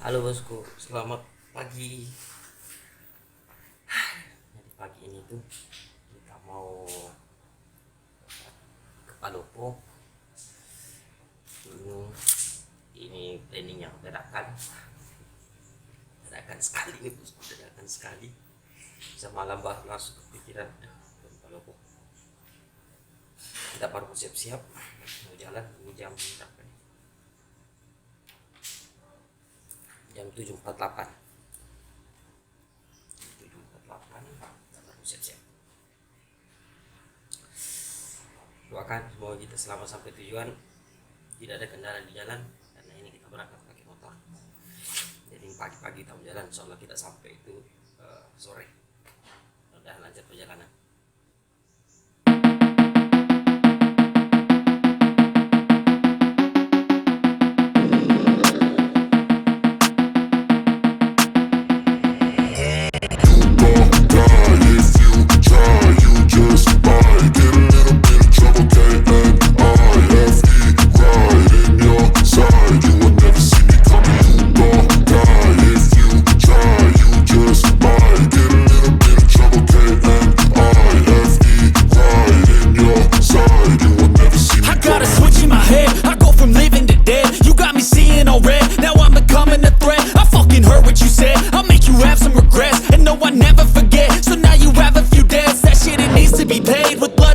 Halo bosku, selamat pagi. Jadi pagi ini tuh kita mau ke Palopo. Ini planning yang dadakan sekali nih bosku, dadakan sekali. Semalam baru langsung kepikiran ke Palopo. Kita baru siap-siap mau jalan. Ini jam berapa nih? Jam 7.48. Kita baru siap-siap. Doakan semoga kita selamat sampai tujuan, tidak ada kendala di jalan, karena ini kita berangkat pakai motor. Jadi pagi-pagi kita jalan, insyaallah kita sampai itu sore. Udah lanjut perjalanan.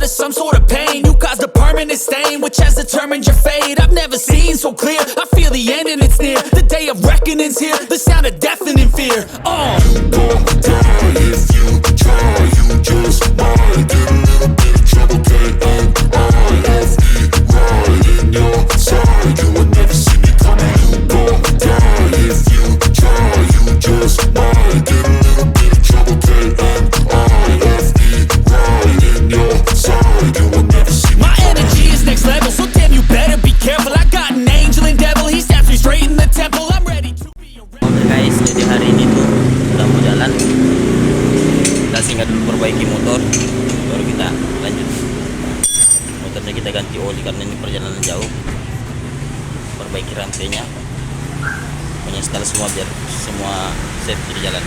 Some sort of pain, you caused a permanent stain, which has determined your fate. I've never seen so clear, I feel the end and it's near. The day of reckoning's here, the sound of deafening fear. You don't die if you try, you just might get a little bit of trouble, and I-F-E right in your side. You will never see me coming. You don't die if you try, you just might get a little bit of trouble, and I-F-E right in your side. You will never see me. My energy is next level, so damn you better be careful. I got an angel and devil, he snaps me straight in the temple. I'm ready to be a Oke guys, jadi hari ini tuh udah mau jalan. Kita singgah dulu perbaiki motor, baru kita lanjut. Motornya kita ganti oli karena ini perjalanan jauh. Perbaiki rantainya, menginstal semua biar semua safe di jalan.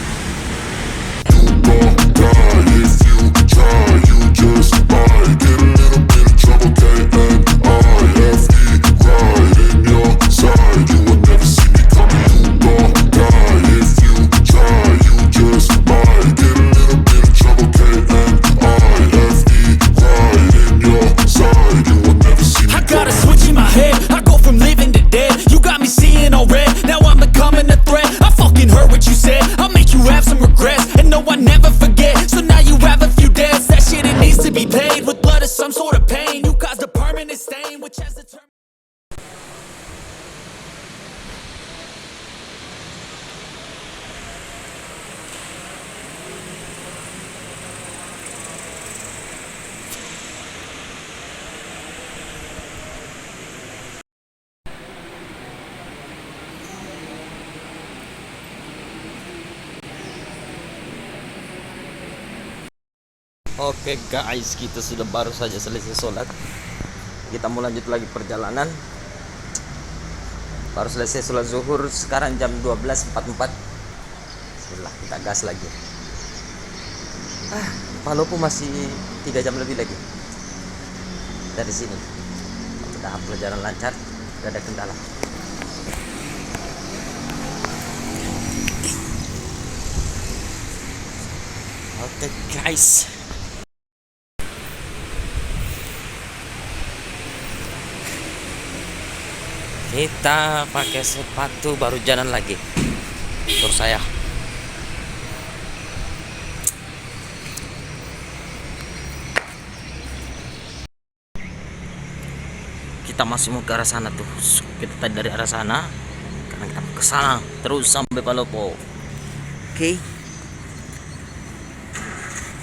Oke guys, kita sudah baru saja selesai sholat. Kita mau lanjut lagi perjalanan. Baru selesai sholat zuhur, sekarang jam 12.44. Bismillah, kita gas lagi. Palopo masih 3 jam lebih lagi dari sini. Udah perjalanan lancar, tidak ada kendala. Oke guys, kita pakai sepatu baru jalan lagi. Terus saya kita masih mau ke arah sana tuh. Kita tadi dari arah sana, karena kita mau ke sana terus sampai Palopo. Oke,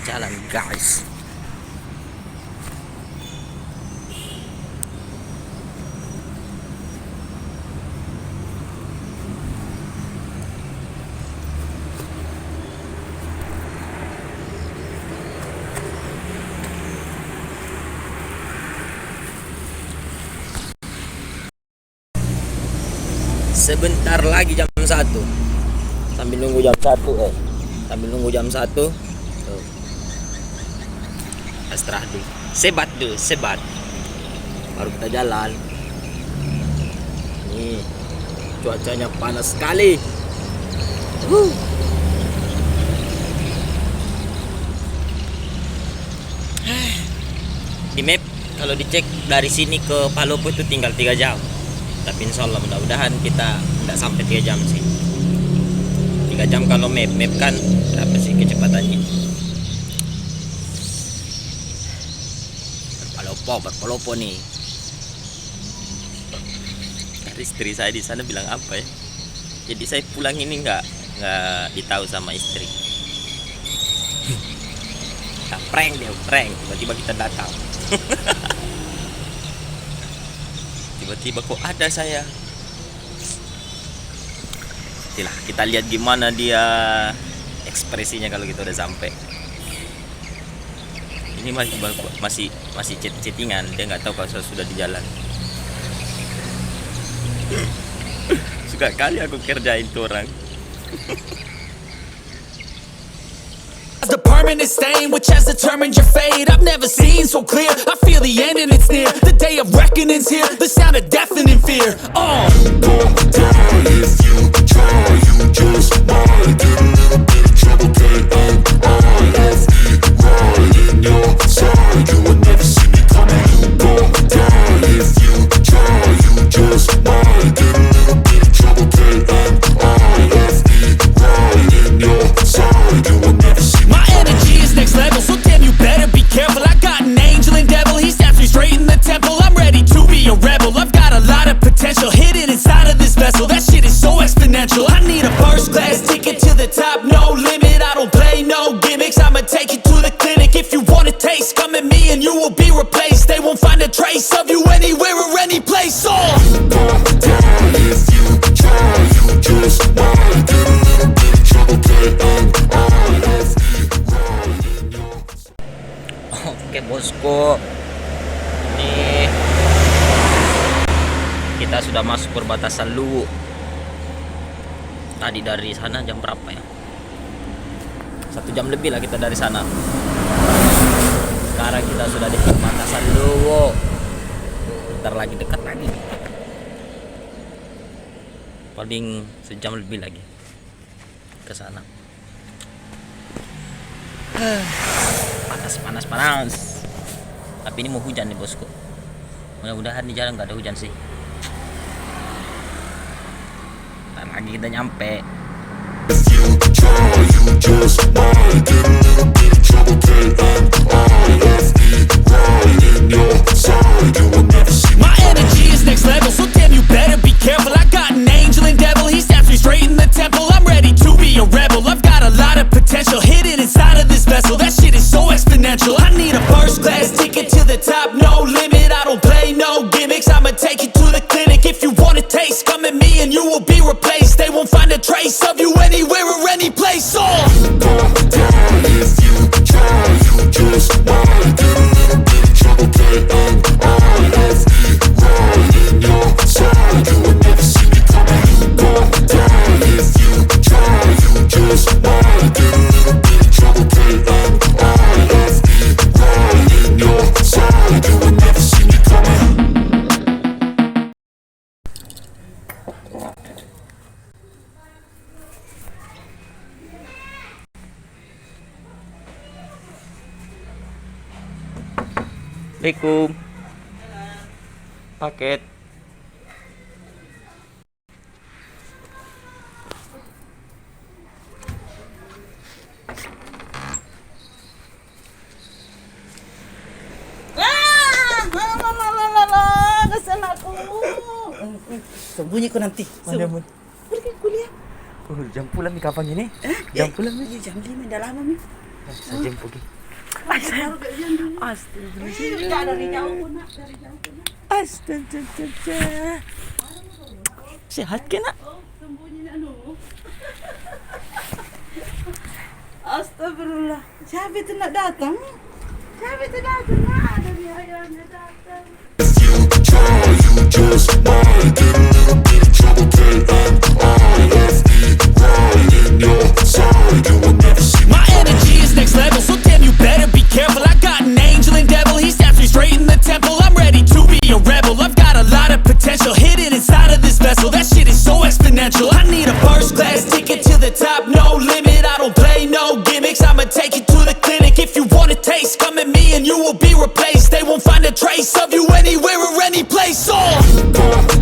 jalan guys. Sebentar lagi jam 1. Sambil nunggu jam 1 Sambil nunggu jam 1 tuh. Istirahat dulu. Sebat. Baru kita jalan. Nih, cuacanya panas sekali. Di map kalau dicek dari sini ke Palopo itu tinggal 3 jam. Tapi insya Allah mudah-mudahan kita tidak sampai 3 jam sih. 3 jam kalau map kan berapa sih kecepatannya? Berpalopo nih. Dari istri saya di sana bilang apa ya? Jadi saya pulang ini nggak ditahu sama istri. Prank tiba-tiba kita datang. Tiba-tiba kok ada saya. Itulah, kita lihat gimana dia ekspresinya kalau kita udah sampai. Ini masih chattingan, dia nggak tahu kalau saya sudah di jalan. Suka kali aku kerjain tuh orang. The permanent stain which has determined your fate. I've never seen so clear. I feel the end and it's near. The day of reckoning's here. The sound of deafening fear. Don't die if you try. You just might get a little bit of trouble. Right in your side. You will never see me coming. Don't die if you try. You just might get a little bit of trouble. Right in your side. You will never see me. My energy is next level, so damn you better be careful. I got an angel and devil, he snaps me straight in the temple. I'm ready to be a rebel, I've got a lot of potential hidden inside of this vessel. That shit is so exponential. I need a first class ticket to the top, no limit. I don't play no gimmicks, I'ma take you to the clinic. If you want a taste, come at me and you will be replaced. They won't find a trace of you anywhere or any place. You don't die if you try. You just might get a little bit of trouble. Oke bosku, ini kita sudah masuk perbatasan Luwu. Tadi dari sana jam berapa ya? 1 jam lebih lah kita dari sana. Sekarang kita sudah di perbatasan Luwu. Bentar lagi, dekat lagi. Paling sejam lebih lagi ke sana. Panas. Tapi ini mau hujan nih bosku. Mudah-mudahan di jalan nggak ada hujan sih. Ntar lagi kita nyampe. My energy is next level, so damn you better be careful. I got an angel and devil, he snaps me straight in the temple. I'm ready to be a rebel, I've got a lot of potential hidden inside of this vessel. That shit is so exponential. I need a first class ticket to the top, no limit. I don't play no gimmicks, I'ma take you to the clinic. If you want a taste, come at me and you will be replaced. They won't find a trace of you anywhere or any place. You don't die if you try. You just might get a little bit of trouble. Right in your side. You will never see me coming. Don't die if you try. You just might get a little bit of trouble. Right in your side. You will never see me coming. Assalamualaikum. Paket. Kesel aku. Sembunyi ku nanti. Mana mun? Pergi kuliah. Oh, jam pulang nih kapan ini? Jam pulang nih. Jam 5 dah lama mi. Saya jam pergi. Astagfirullahaladzim. Dari jauh pun nak, dari jauh pun nak. Astagfirullah. Sehat ke nak? Sembunyi nak nu. Astagfirullah. Siapa itu nak datang? Siapa itu datang? Ada dia ayahnya datang. If you try, you just might get a little bit of trouble. My energy is next level, so damn you better be careful. I got an angel and devil, he snaps me straight in the temple. I'm ready to be a rebel, I've got a lot of potential hidden inside of this vessel. That shit is so exponential. I need a first class ticket to the top, no limit. I don't play no gimmicks, I'ma take you to the clinic. If you want a taste, come at me and you will be replaced. They won't find a trace of you anywhere or any place. Oh.